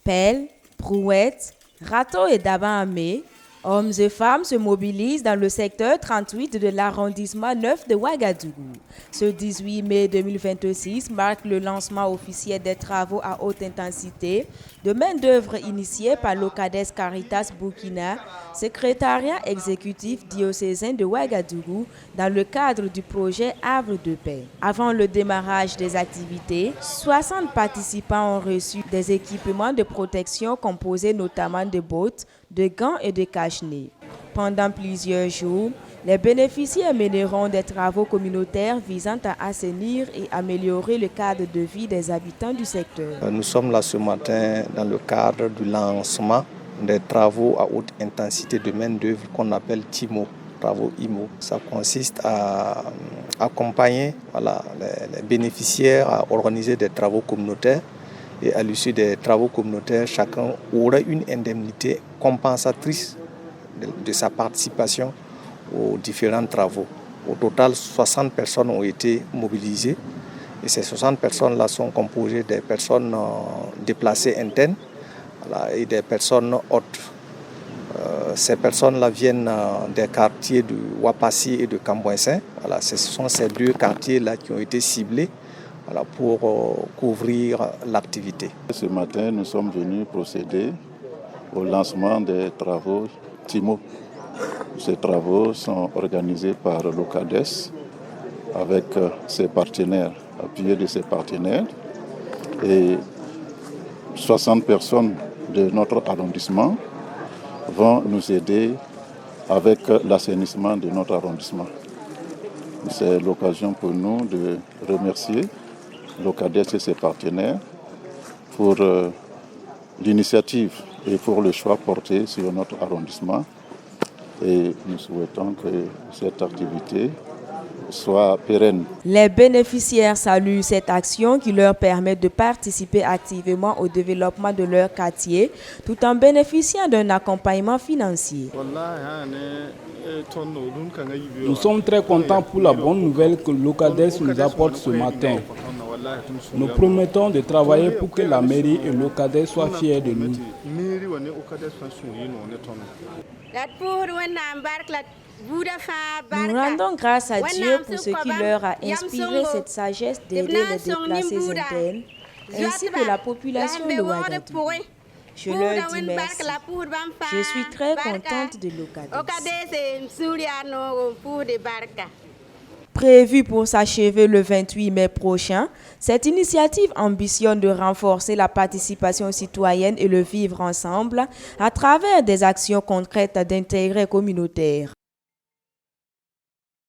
Pelles, brouettes, râteaux et dabas à mai, hommes et femmes se mobilisent dans le secteur 38 de l'arrondissement 9 de Ouagadougou. Ce 18 mai 2026 marque le lancement officiel des travaux à haute intensité de main-d'œuvre initiés par l'Ocades Caritas Burkina, secrétariat exécutif diocésain de Ouagadougou, dans le cadre du projet Havre de paix. Avant le démarrage des activités, 60 participants ont reçu des équipements de protection composés notamment de bottes, de gants et de cache-nez. Pendant plusieurs jours, les bénéficiaires mèneront des travaux communautaires visant à assainir et améliorer le cadre de vie des habitants du secteur. Nous sommes là ce matin dans le cadre du lancement des travaux à haute intensité de main-d'œuvre qu'on appelle TIMO, travaux IMO. Ça consiste à accompagner les bénéficiaires à organiser des travaux communautaires. Et à l'issue des travaux communautaires, chacun aura une indemnité compensatrice de sa participation aux différents travaux. Au total, 60 personnes ont été mobilisées. Et ces 60 personnes-là sont composées des personnes déplacées internes et des personnes hautes. Ces personnes-là viennent des quartiers de Wapassi et de Cambouensin. Ce sont ces deux quartiers-là qui ont été ciblés pour couvrir l'activité. Ce matin, nous sommes venus procéder au lancement des travaux TIMO. Ces travaux sont organisés par l'OCADES avec ses partenaires, appuyés de ses partenaires. Et 60 personnes de notre arrondissement vont nous aider avec l'assainissement de notre arrondissement. C'est l'occasion pour nous de remercier l'OCADES et ses partenaires pour l'initiative et pour le choix porté sur notre arrondissement. Et nous souhaitons que cette activité soit pérenne. Les bénéficiaires saluent cette action qui leur permet de participer activement au développement de leur quartier tout en bénéficiant d'un accompagnement financier. Nous sommes très contents pour la bonne nouvelle que l'OCADES nous apporte ce matin. Nous promettons de travailler pour que la mairie et l'OCADES soient fiers de nous. Nous rendons grâce à Dieu pour ce qui leur a inspiré cette sagesse d'aider les déplacés internes ainsi que la population de Ouagadougou. Je leur dis merci. Je suis très contente de l'OCADES. Prévue pour s'achever le 28 mai prochain, cette initiative ambitionne de renforcer la participation citoyenne et le vivre ensemble à travers des actions concrètes d'intérêt communautaire.